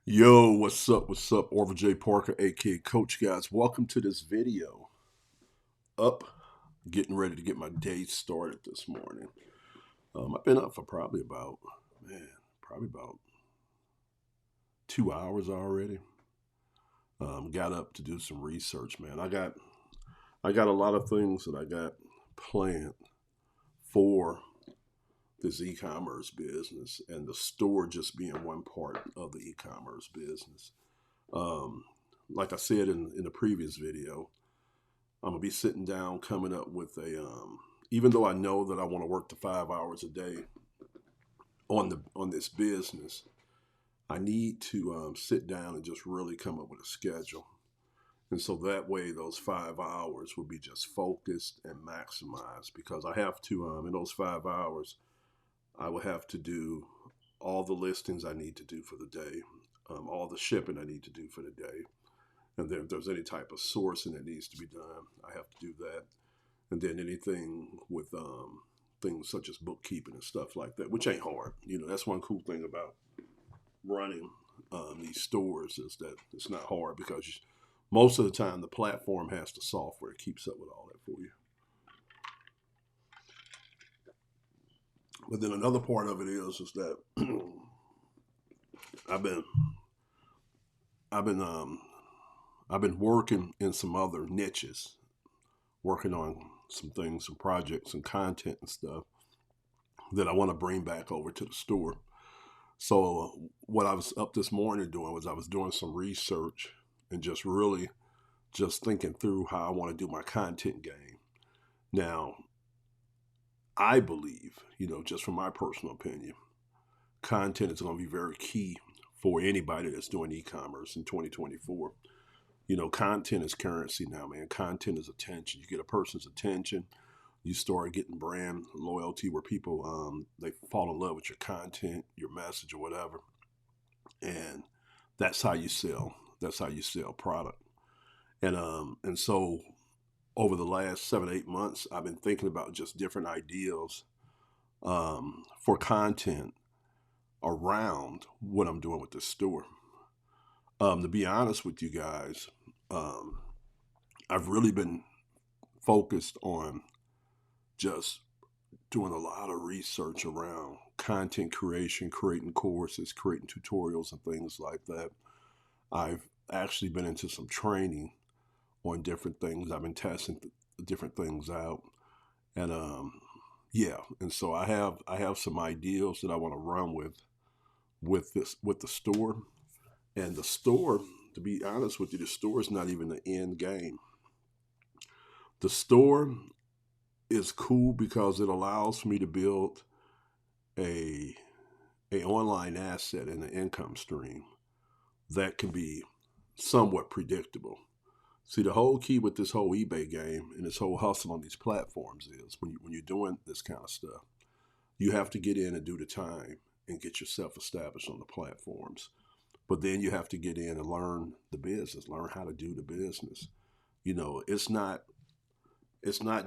Yo, what's up? What's up? Orville J. Parker, aka Coach Guys. Welcome to this video. Up, getting ready to get my day started this morning. I've been up for probably about 2 hours already. Got up to do some research, man. I got a lot of things that I got planned for this e-commerce business, and the store just being one part of the e-commerce business. Um, like I said in the previous video, I'm gonna be sitting down coming up with even though I know that I want to work the 5 hours a day on this business, I need to sit down and just really come up with a schedule. And so that way, those 5 hours will be just focused and maximized because I have to, in those 5 hours, I will have to do all the listings I need to do for the day, all the shipping I need to do for the day. And then if there's any type of sourcing that needs to be done, I have to do that. And then anything with things such as bookkeeping and stuff like that, which ain't hard. That's one cool thing about running these stores is that it's not hard because most of the time the platform has the software that keeps up with all that for you. But then another part of it is that I've been I've been I've been working in some other niches, working on some things, some projects and content and stuff that I want to bring back over to the store. So what I was up this morning doing was I was doing some research and just really just thinking through how I want to do my content game. Now, I believe, just from my personal opinion, content is going to be very key for anybody that's doing e-commerce in 2024. Content is currency now, man. Content is attention. You get a person's attention, you start getting brand loyalty where people they fall in love with your content, your message, or whatever, and that's how you sell. That's how you sell product. And so over the last 7 8 months, I've been thinking about just different ideas for content around what I'm doing with this store. To be honest with you guys, um, I've really been focused on just doing a lot of research around content creation, creating courses, creating tutorials, and things like that. I've actually been into some training on different things. I've been testing different things out, and yeah, and so I have some ideas that I want to run with the store, and the store. To be honest with you, the store is not even the end game. The store is cool because it allows me to build a online asset and an income stream that can be somewhat predictable. See, the whole key with this whole eBay game and this whole hustle on these platforms is when you're doing this kind of stuff, you have to get in and do the time and get yourself established on the platforms. But then you have to get in and learn the business, learn how to do the business. It's not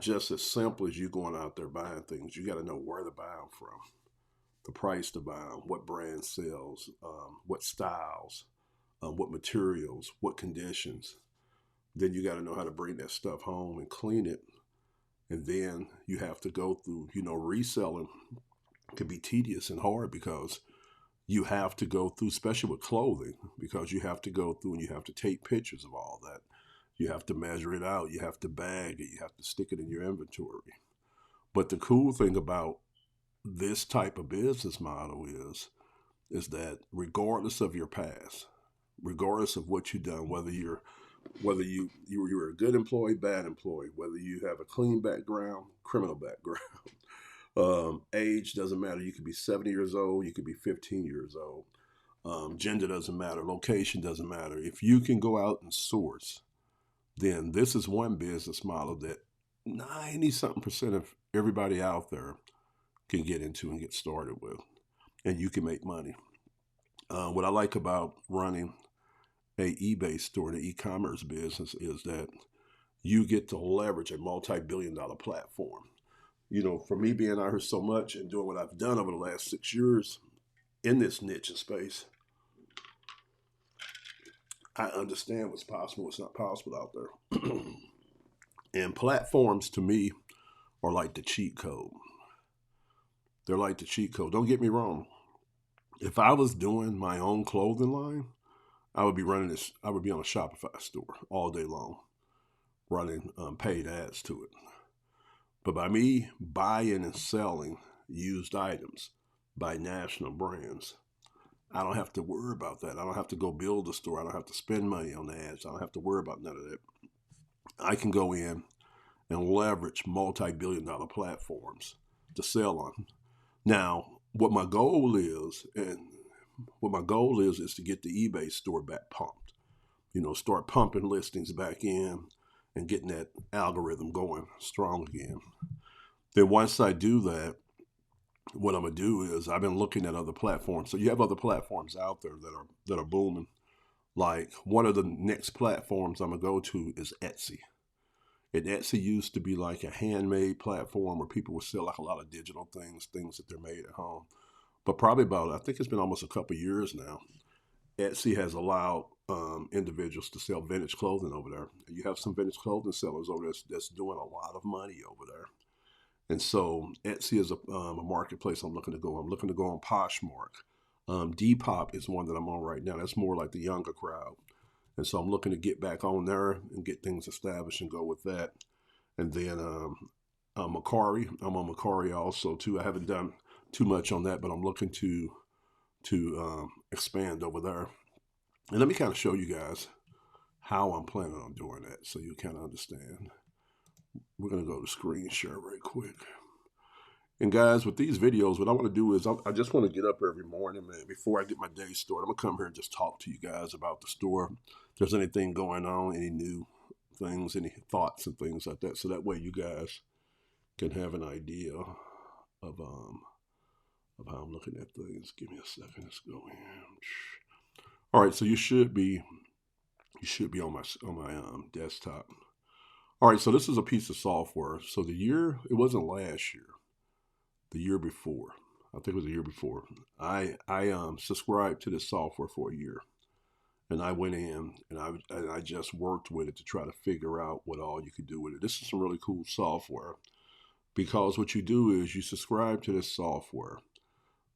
just as simple as you going out there buying things. You got to know where to buy them from, the price to buy them, what brand sells, what styles, what materials, what conditions. Then you got to know how to bring that stuff home and clean it. And then you have to go through, reselling can be tedious and hard because you have to go through, especially with clothing, because you have to go through and you have to take pictures of all that. You have to measure it out. You have to bag it. You have to stick it in your inventory. But the cool thing about this type of business model is that regardless of your past, regardless of what you've done, whether you're a good employee, bad employee, whether you have a clean background, criminal background, age doesn't matter. You could be 70 years old, you could be 15 years old. Gender doesn't matter. Location doesn't matter. If you can go out and source, then this is one business model that 90 something percent of everybody out there can get into and get started with, and you can make money. What I like about running a eBay store, the e-commerce business, is that you get to leverage a multi-billion-dollar platform. For me being out here so much and doing what I've done over the last 6 years in this niche and space, I understand what's possible, what's not possible out there. And platforms to me are like the cheat code. They're like the cheat code. Don't get me wrong. If I was doing my own clothing line, I would be running this. I would be on a Shopify store all day long, running paid ads to it. But by me buying and selling used items by national brands, I don't have to worry about that. I don't have to go build a store. I don't have to spend money on ads. I don't have to worry about none of that. I can go in and leverage multi-billion-dollar platforms to sell on. Now, what my goal is to get the eBay store back pumped. Start pumping listings back in and getting that algorithm going strong again. Then once I do that, what I'm gonna do is I've been looking at other platforms. So you have other platforms out there that are booming. Like one of the next platforms I'm gonna go to is Etsy. And Etsy used to be like a handmade platform where people would sell like a lot of digital things that they're made at home. But probably I think it's been almost a couple of years now. Etsy has allowed individuals to sell vintage clothing over there. You have some vintage clothing sellers over there that's doing a lot of money over there. And so Etsy is a marketplace I'm looking to go. I'm looking to go on Poshmark. Depop is one that I'm on right now. That's more like the younger crowd. And so I'm looking to get back on there and get things established and go with that. And then Mercari, I'm on Mercari also too. I haven't done too much on that, but I'm looking to expand over there. And let me kind of show you guys how I'm planning on doing that so you kind of understand. We're going to go to screen share right quick. And guys, with these videos, what I want to do is I just want to get up every morning, man, before I get my day started. I'm going to come here and just talk to you guys about the store. If there's anything going on, any new things, any thoughts and things like that. So that way you guys can have an idea of how I'm looking at things. Give me a second. Let's go in. All right, so you should be on my desktop. All right, so this is a piece of software. So it wasn't last year, the year before. I think it was the year before. I subscribed to this software for a year, and I went in and I just worked with it to try to figure out what all you could do with it. This is some really cool software because what you do is you subscribe to this software.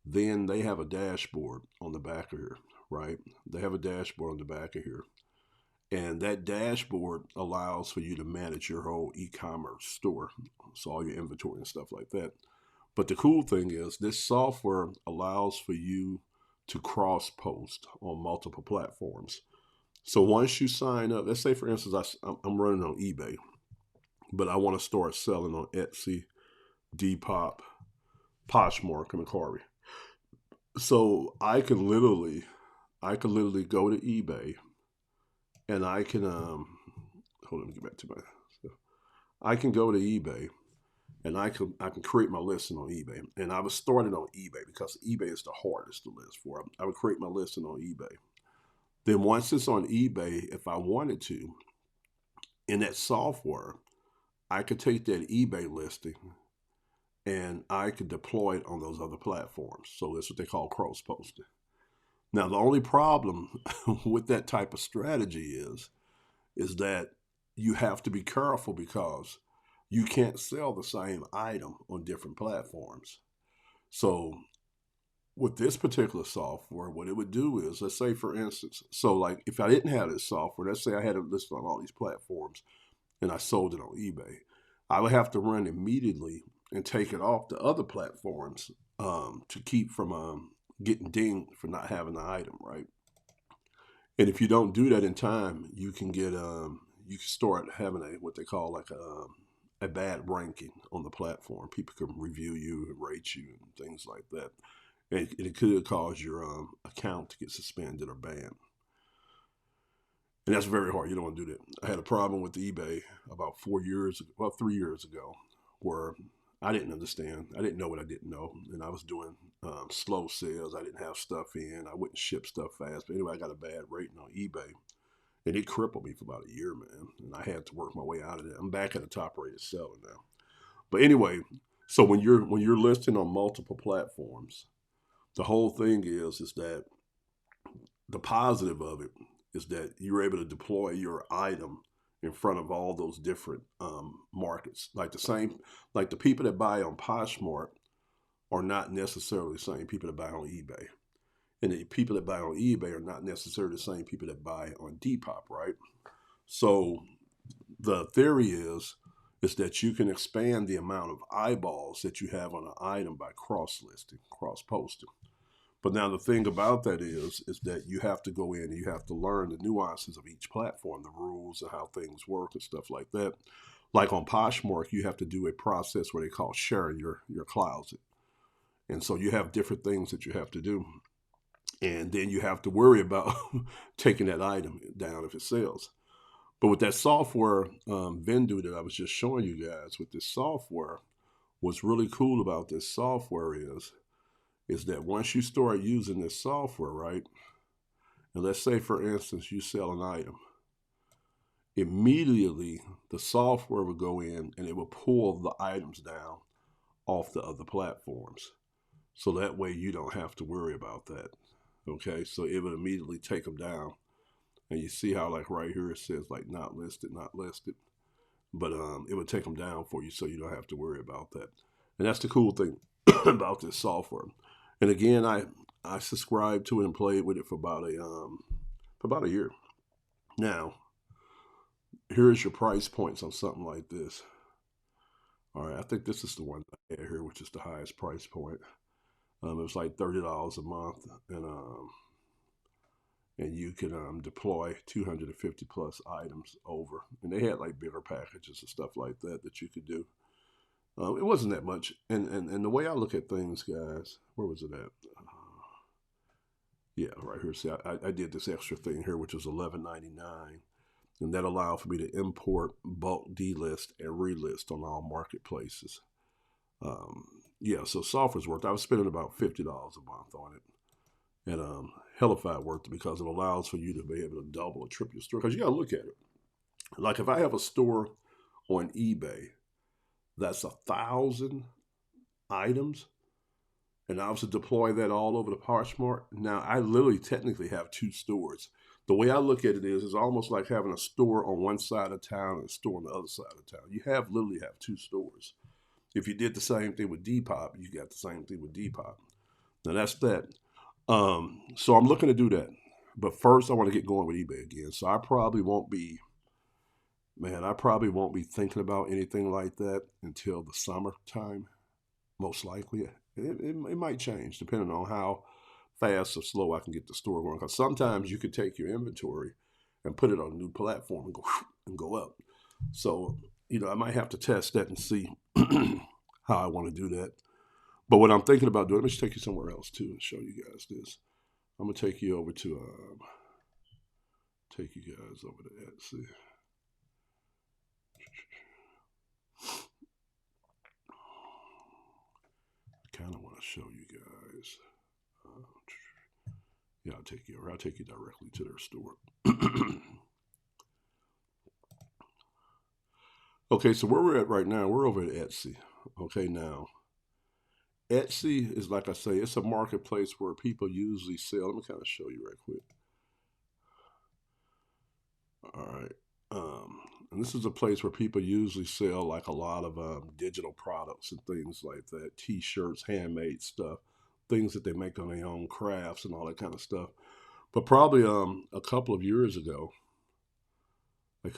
Then they have a dashboard on the back of here, right? They have a dashboard on the back of here. And that dashboard allows for you to manage your whole e-commerce store. So all your inventory and stuff like that. But the cool thing is this software allows for you to cross-post on multiple platforms. So once you sign up, let's say for instance, I'm running on eBay, but I want to start selling on Etsy, Depop, Poshmark, and Mercari. So I could literally go to eBay and I can hold on, let me get back to my stuff. I can go to eBay and I can create my listing on eBay. And I was starting on eBay because eBay is the hardest to list for. I would create my listing on eBay. Then once it's on eBay, if I wanted to, in that software, I could take that eBay listing and I could deploy it on those other platforms. So that's what they call cross-posting. Now, the only problem with that type of strategy is that you have to be careful because you can't sell the same item on different platforms. So with this particular software, what it would do is, let's say for instance, so like if I didn't have this software, let's say I had it listed on all these platforms and I sold it on eBay, I would have to run immediately and take it off the other platforms to keep from getting dinged for not having the item, right? And if you don't do that in time, you can start having what they call like a bad ranking on the platform. People can review you and rate you and things like that. And it could cause your account to get suspended or banned. And that's very hard. You don't want to do that. I had a problem with eBay about 3 years ago, where I didn't understand. I didn't know what I didn't know. And I was doing slow sales. I didn't have stuff in. I wouldn't ship stuff fast. But anyway, I got a bad rating on eBay. And it crippled me for about a year, man. And I had to work my way out of it. I'm back at a top rated seller now. But anyway, so when you're listing on multiple platforms, the whole thing is that the positive of it is that you're able to deploy your item in front of all those different markets. Like the people that buy on Poshmark are not necessarily the same people that buy on eBay. And the people that buy on eBay are not necessarily the same people that buy on Depop, right? So the theory is that you can expand the amount of eyeballs that you have on an item by cross-listing, cross-posting. But now the thing about that is that you have to go in and you have to learn the nuances of each platform, the rules and how things work and stuff like that. Like on Poshmark, you have to do a process where they call sharing your closet. And so you have different things that you have to do. And then you have to worry about taking that item down if it sells. But with that software, Vendoo, that I was just showing you guys with this software, what's really cool about this software is that once you start using this software, right, and let's say, for instance, you sell an item, immediately the software will go in and it will pull the items down off the other platforms. So that way you don't have to worry about that. Okay, so it would immediately take them down. And you see how, like, right here it says like not listed, not listed. But it would take them down for you so you don't have to worry about that. And that's the cool thing about this software. And again, I subscribed to it and played with it for about a year. Now, here's your price points on something like this. All right, I think this is the one I had here, which is the highest price point. It was like $30 a month, and you can deploy 250 plus items over. And they had like bigger packages and stuff like that you could do. It wasn't that much. And the way I look at things, guys, where was it at? Yeah, right here. See, I did this extra thing here, which was $11.99. And that allowed for me to import, bulk delist, and relist on all marketplaces. Yeah, so software's worked. I was spending about $50 a month on it. And Hellified worked because it allows for you to be able to double or triple your store. Because you got to look at it. Like if I have a store on eBay that's 1,000 items, and I was to deploy that all over the Poshmark, now I literally technically have two stores. The way I look at it is, it's almost like having a store on one side of town and a store on the other side of town. You literally have two stores. If you did the same thing with Depop, you got the same thing with Depop. Now that's that. So I'm looking to do that. But first I want to get going with eBay again. So I probably won't be thinking about anything like that until the summertime, most likely. It might change depending on how fast or slow I can get the store going. Because sometimes you could take your inventory and put it on a new platform and go up. So, I might have to test that and see how I want to do that. But what I'm thinking about doing, let me just take you somewhere else too and show you guys this. I'm gonna take you over to Etsy. I kind of want to show you guys. Yeah, I'll take you directly to their store. Okay, so where we're at right now, we're over at Etsy. Okay, now Etsy is, like I say, it's a marketplace where people usually sell. Let me kind of show you right quick. All right. And this is a place where people usually sell like a lot of digital products and things like that, T-shirts, handmade stuff, things that they make on their own crafts and all that kind of stuff. But probably a couple of years ago, they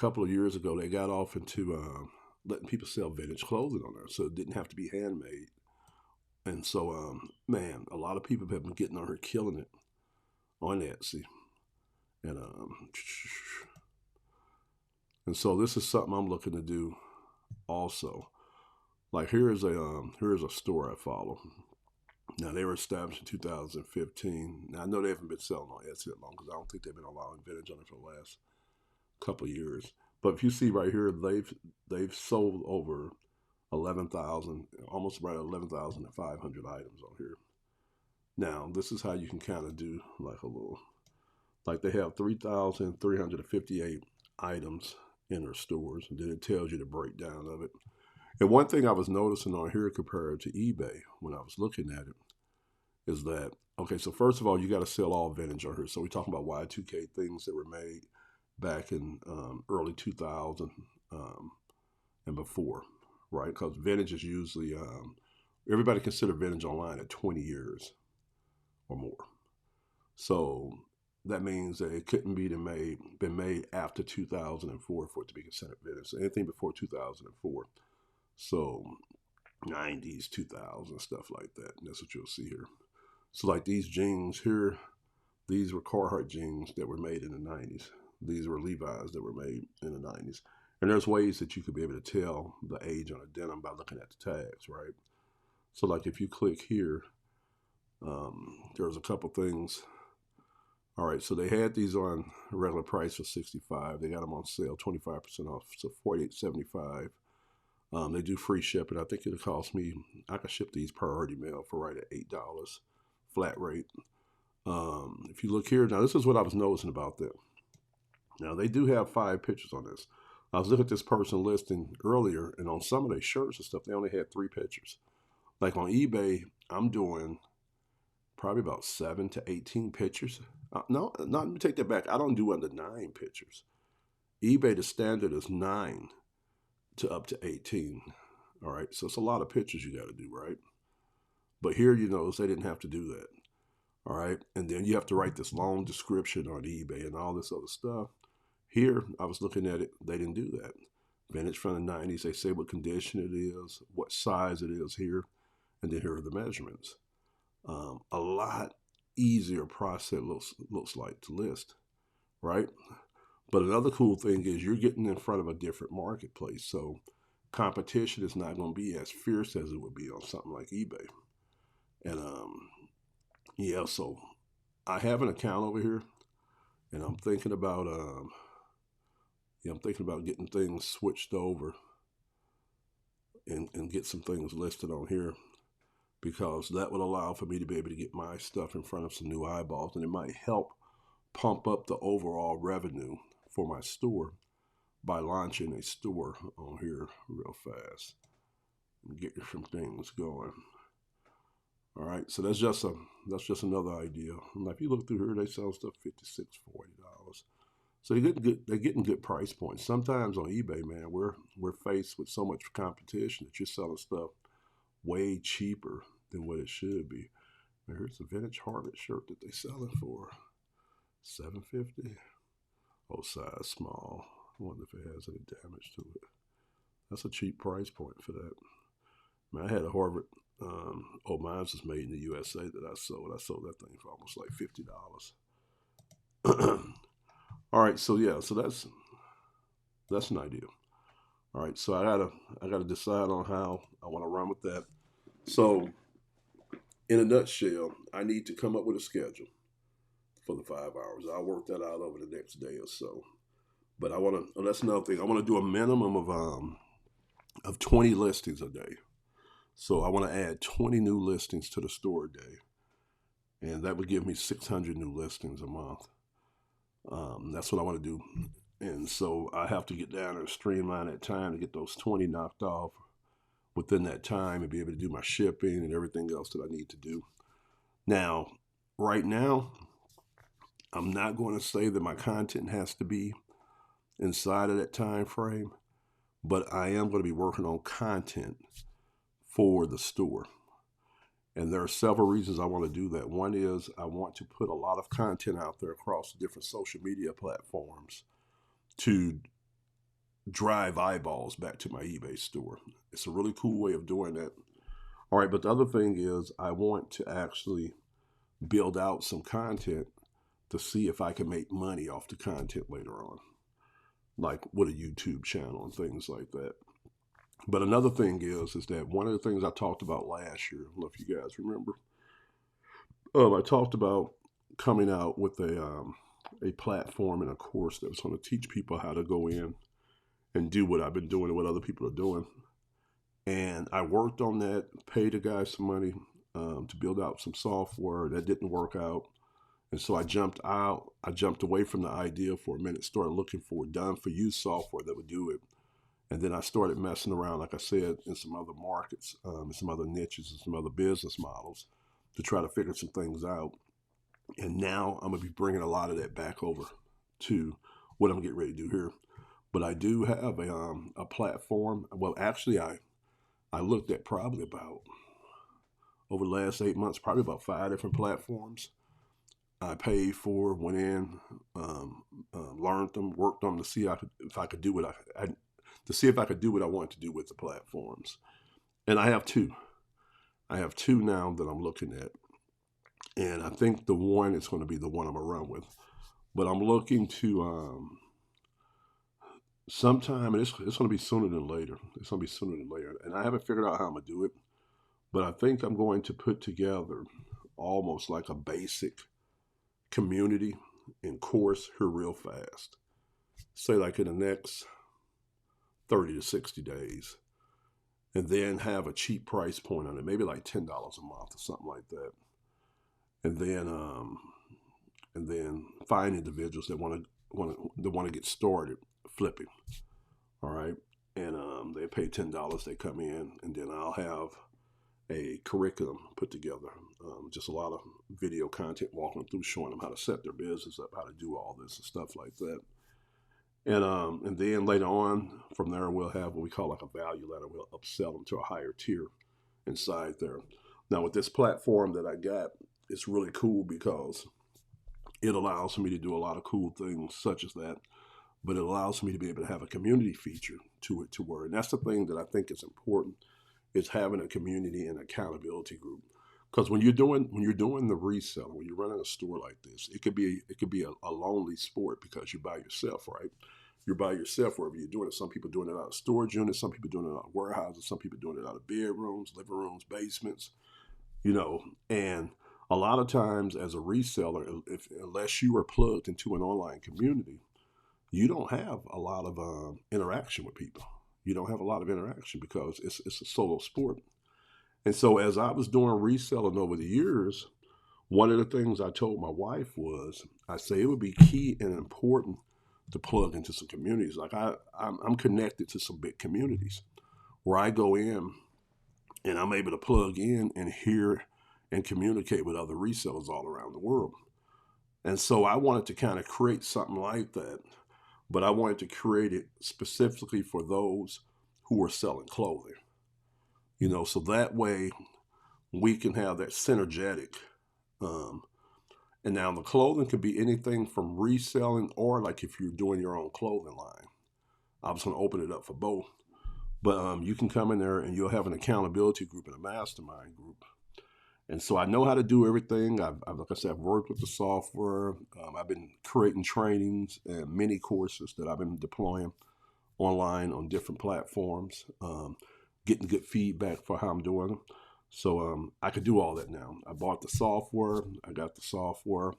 got off into letting people sell vintage clothing on there, so it didn't have to be handmade. And so, man, a lot of people have been getting on her, killing it on Etsy. And so this is something I'm looking to do also. Like here's a store I follow. Now they were established in 2015. Now I know they haven't been selling on Etsy that long because I don't think they've been allowing vintage on it for the last couple of years. But if you see right here, they've sold over 11,000, almost about 11,500 items on here. Now this is how you can kind of do like they have 3,358 items in their stores, and then it tells you the breakdown of it. And one thing I was noticing on here compared to eBay when I was looking at it is that, okay, so first of all, you got to sell all vintage on here. So we're talking about Y2K things that were made back in early 2000 and before, right? Because vintage is usually, everybody consider vintage online at 20 years or more. So that means that it couldn't been made after 2004 for it to be considered vintage. So anything before 2004. So 90s, 2000s, stuff like that. And that's what you'll see here. So like these jeans here, these were Carhartt jeans that were made in the 90s. These were Levi's that were made in the 90s. And there's ways that you could be able to tell the age on a denim by looking at the tags, right? So like if you click here, there's a couple things. All right, so they had these on regular price for $65. They got them on sale, 25% off, so $48.75. They do free shipping. I think it'll cost me, I could ship these priority mail for right at $8, flat rate. If you look here, now this is what I was noticing about them. Now they do have 5 pictures on this. I was looking at this person listing earlier, and on some of their shirts and stuff, they only had 3 pictures. Like on eBay, I'm doing probably about 7 to 18 pictures. No, let me take that back. I don't do under 9 pictures. eBay, the standard is 9 to up to 18. All right, so it's a lot of pictures you got to do, right? But here, you notice they didn't have to do that. All right, and then you have to write this long description on eBay and all this other stuff. Here, I was looking at it, they didn't do that. Vintage from the 90s, they say what condition it is, what size it is here, and then here are the measurements. A lot easier process looks like to list, right? But another cool thing is you're getting in front of a different marketplace. So competition is not going to be as fierce as it would be on something like eBay. And yeah, so I have an account over here, and I'm thinking about getting things switched over and get some things listed on here, because that would allow for me to be able to get my stuff in front of some new eyeballs, and it might help pump up the overall revenue for my store by launching a store on here real fast and get some things going. All right, so that's just another idea. And if you look through here, they sell stuff $56, $40. So they're getting good price points. Sometimes on eBay, man, we're faced with so much competition that you're selling stuff way cheaper than what it should be. Now, here's a vintage Harlot shirt that they selling for $7.50. Oh, size small. I wonder if it has any damage to it. That's a cheap price point for that. I mean, I had a Harvard. Mine was made in the USA that I sold. I sold that thing for almost like $50. All right, so yeah, so that's an idea. All right, so I gotta decide on how I want to run with that. So, in a nutshell, I need to come up with a schedule for the 5 hours. I'll work that out over the next day or so. But I want to. That's another thing. I want to do a minimum of 20 listings a day. So I want to add 20 new listings to the store a day, and that would give me 600 new listings a month. That's what I want to do. And so I have to get down and streamline that time to get those 20 knocked off within that time and be able to do my shipping and everything else that I need to do. Now, right now, I'm not going to say that my content has to be inside of that time frame, but I am going to be working on content for the store. And there are several reasons I want to do that. One is I want to put a lot of content out there across the different social media platforms to drive eyeballs back to my eBay store. It's a really cool way of doing that. All right, but the other thing is I want to actually build out some content to see if I can make money off the content later on, like with a YouTube channel and things like that. But another thing is that one of the things I talked about last year, I don't know if you guys remember, I talked about coming out with a platform and a course that was going to teach people how to go in and do what I've been doing and what other people are doing. And I worked on that, paid a guy some money to build out some software. That didn't work out. And so I jumped away from the idea for a minute, started looking for done-for-you software that would do it. And then I started messing around, like I said, in some other markets, in some other niches, and some other business models to try to figure some things out. And now I'm going to be bringing a lot of that back over to what I'm getting ready to do here. But I do have a platform. Well, actually, I looked at probably about, over the last 8 months, probably about 5 different platforms. I paid for, went in, learned them, worked on them to see if I could do what to see if I could do what I wanted to do with the platforms. And I have two. I have two now that I'm looking at. And I think the one is going to be the one I'm going to run with. But I'm looking to sometime, and it's going to be sooner than later. It's going to be sooner than later. And I haven't figured out how I'm going to do it. But I think I'm going to put together almost like a basic community and course here real fast. Say like in the next 30 to 60 days. And then have a cheap price point on it, maybe like $10 a month or something like that. And then find individuals that want to get started flipping. All right. And they pay $10, they come in, and then I'll have a curriculum put together, just a lot of video content walking them through, showing them how to set their business up, how to do all this and stuff like that. And then later on from there, we'll have what we call like a value ladder. We'll upsell them to a higher tier inside there. Now with this platform that I got, it's really cool because it allows me to do a lot of cool things such as that, but it allows me to be able to have a community feature to it, to where, and that's the thing that I think is important, is having a community and accountability group. Because when you're doing the reselling, when you're running a store like this, it could be a lonely sport because you're by yourself, right? You're by yourself wherever you're doing it. Some people doing it out of storage units, some people doing it out of warehouses, some people doing it out of bedrooms, living rooms, basements, and a lot of times as a reseller, unless you are plugged into an online community, you don't have a lot of interaction with people. You don't have a lot of interaction because it's a solo sport. And so as I was doing reselling over the years, one of the things I told my wife was, I say it would be key and important to plug into some communities. Like I'm connected to some big communities where I go in and I'm able to plug in and hear and communicate with other resellers all around the world. And so I wanted to kind of create something like that, but I wanted to create it specifically for those who are selling clothing. So that way we can have that synergetic. And now the clothing could be anything from reselling or like if you're doing your own clothing line. I was going to open it up for both. But you can come in there and you'll have an accountability group and a mastermind group. And so I know how to do everything. I've like I said, I've worked with the software. I've been creating trainings and mini courses that I've been deploying online on different platforms, getting good feedback for how I'm doing them. So I could do all that now. I bought the software. I got the software.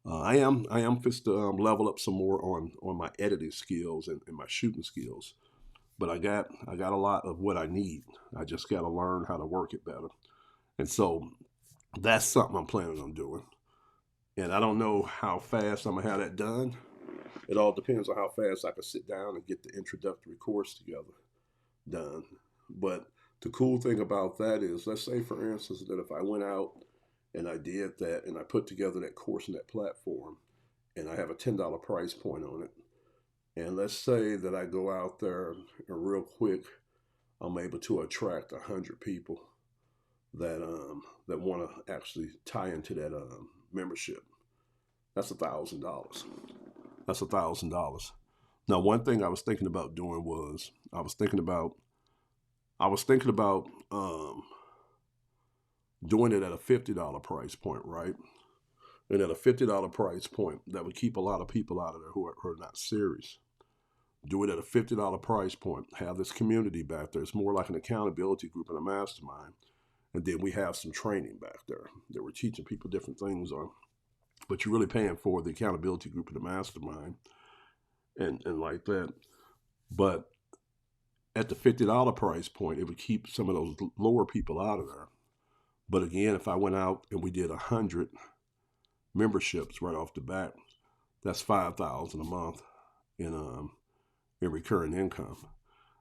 I am just to level up some more on my editing skills and my shooting skills. But I got a lot of what I need. I just got to learn how to work it better. And so that's something I'm planning on doing. And I don't know how fast I'm going to have that done. It all depends on how fast I can sit down and get the introductory course together done. But the cool thing about that is, let's say, for instance, that if I went out and I did that and I put together that course and that platform and I have a $10 price point on it, and let's say that I go out there and real quick, I'm able to attract 100 people that want to actually tie into that membership. That's $1,000. That's $1,000. Now, one thing I was thinking about doing was I was thinking about doing it at a $50 price point, right? And at a $50 price point, that would keep a lot of people out of there who are not serious. Do it at a $50 price point. Have this community back there. It's more like an accountability group and a mastermind. And then we have some training back there that we're teaching people different things on. But you're really paying for the accountability group and the mastermind and like that. But at the $50 price point, it would keep some of those lower people out of there. But again, if I went out and we did 100 memberships right off the bat, that's $5,000 a month in recurring income.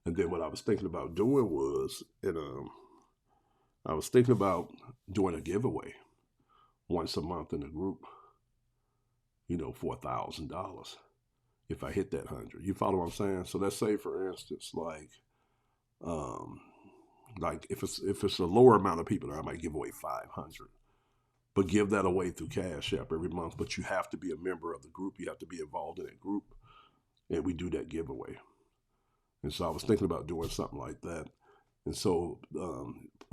And then what I was thinking about doing was, I was thinking about doing a giveaway. once a month in the group, you know, for $1,000 if I hit that 100. You follow what I'm saying? So let's say, for instance, like if it's a lower amount of people, I might give away 500, but give that away through Cash App every month. But you have to be a member of the group. You have to be involved in that group, and we do that giveaway. And so I was thinking about doing something like that. And so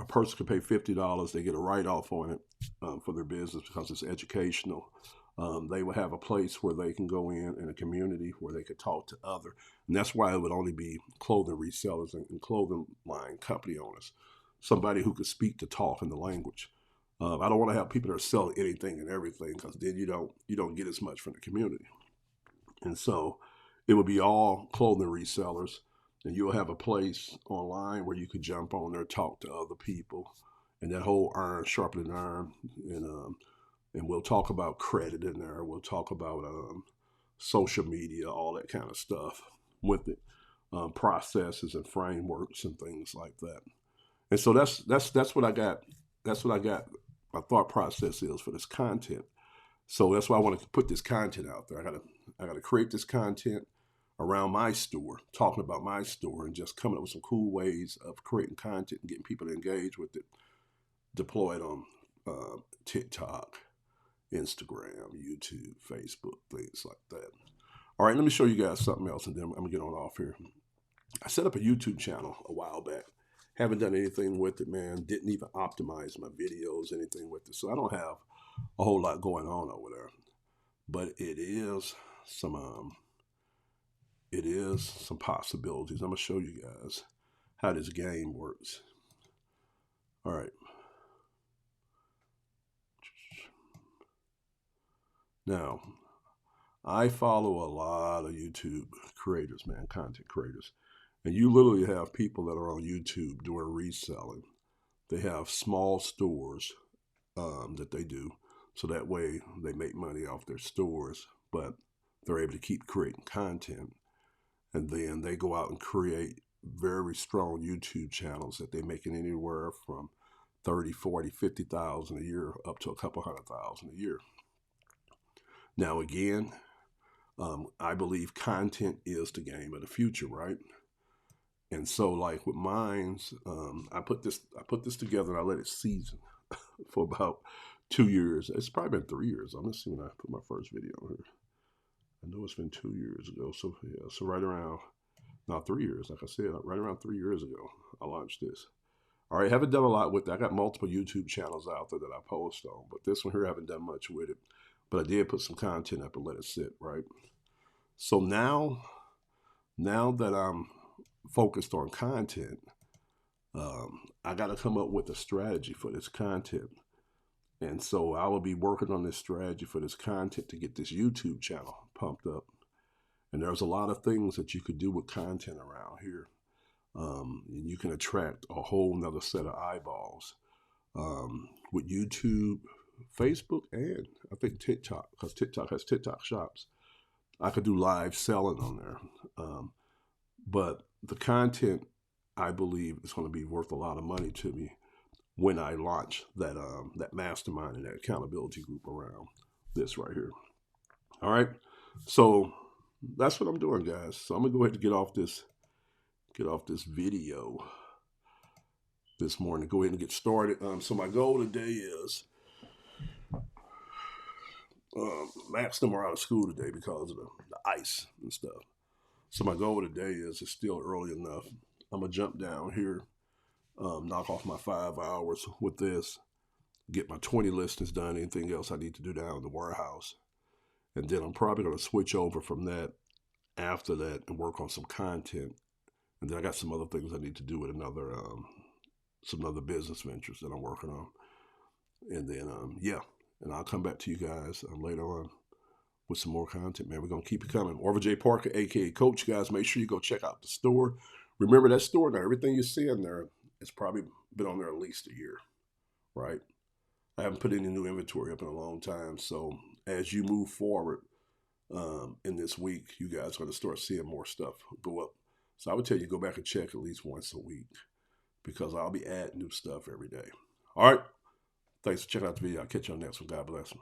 a person could pay $50. They get a write-off on it for their business because it's educational. They will have a place where they can go in a community where they could talk to other. And that's why it would only be clothing resellers and clothing line company owners, somebody who could speak the talk and the language. I don't want to have people that are selling anything and everything, because then you don't get as much from the community. And so it would be all clothing resellers, and you'll have a place online where you could jump on there, talk to other people, and that whole iron sharpening iron. And we'll talk about credit in there. We'll talk about social media, all that kind of stuff with it, processes and frameworks and things like that. And so that's what I got. That's what I got. My thought process is for this content. So that's why I wanted to put this content out there. I gotta create this content around my store, talking about my store, and just coming up with some cool ways of creating content and getting people to engage with it. Deploy it on TikTok, Instagram, YouTube, Facebook, things like that. All right, let me show you guys something else, and then I'm gonna get on off here. I set up a YouTube channel a while back. Haven't done anything with it, man. Didn't even optimize my videos, anything with it. So I don't have a whole lot going on over there. But it is some possibilities. I'm gonna show you guys how this game works. All right. Now, I follow a lot of YouTube creators, man, content creators. And you literally have people that are on YouTube doing reselling. They have small stores that they do. So that way they make money off their stores, but they're able to keep creating content. And then they go out and create very strong YouTube channels that they're making anywhere from 30, 40, 50,000 a year up to a couple 100,000 a year. Now, again, I believe content is the game of the future, right? And so, like with mines, I put this together and I let it season for about 2 years. It's probably been 3 years. I'm gonna see when I put my first video on here. I know it's been 2 years ago. So yeah, so right around, not 3 years, like I said, right around 3 years ago, I launched this. All right, haven't done a lot with it. I got multiple YouTube channels out there that I post on, but this one here, I haven't done much with it. But I did put some content up and let it sit, right? So now that I'm focused on content, I got to come up with a strategy for this content. And so I will be working on this strategy for this content to get this YouTube channel pumped up. And there's a lot of things that you could do with content around here. And you can attract a whole nother set of eyeballs with YouTube, Facebook, and I think TikTok, because TikTok has TikTok shops. I could do live selling on there. But the content, I believe, is going to be worth a lot of money to me when I launch that mastermind and that accountability group around this right here. All right. So that's what I'm doing, guys. So I'm gonna go ahead and get off this video this morning. Go ahead and get started. So my goal today is Max them are out of school today because of the ice and stuff. So my goal today is it's still early enough. I'm gonna jump down here, knock off my 5 hours with this, get my 20 listings done, anything else I need to do down in the warehouse. And then I'm probably gonna switch over from that after that and work on some content. And then I got some other things I need to do with some other business ventures that I'm working on. And then, yeah, and I'll come back to you guys later on with some more content, man. We're going to keep it coming. Orville J. Parker, a.k.a. Coach. Guys, make sure you go check out the store. Remember that store now. Everything you see in there, it's probably been on there at least a year, right? I haven't put any new inventory up in a long time. So as you move forward in this week, you guys are going to start seeing more stuff go up. So I would tell you go back and check at least once a week because I'll be adding new stuff every day. All right. Thanks for checking out the video. I'll catch you on the next one. God bless.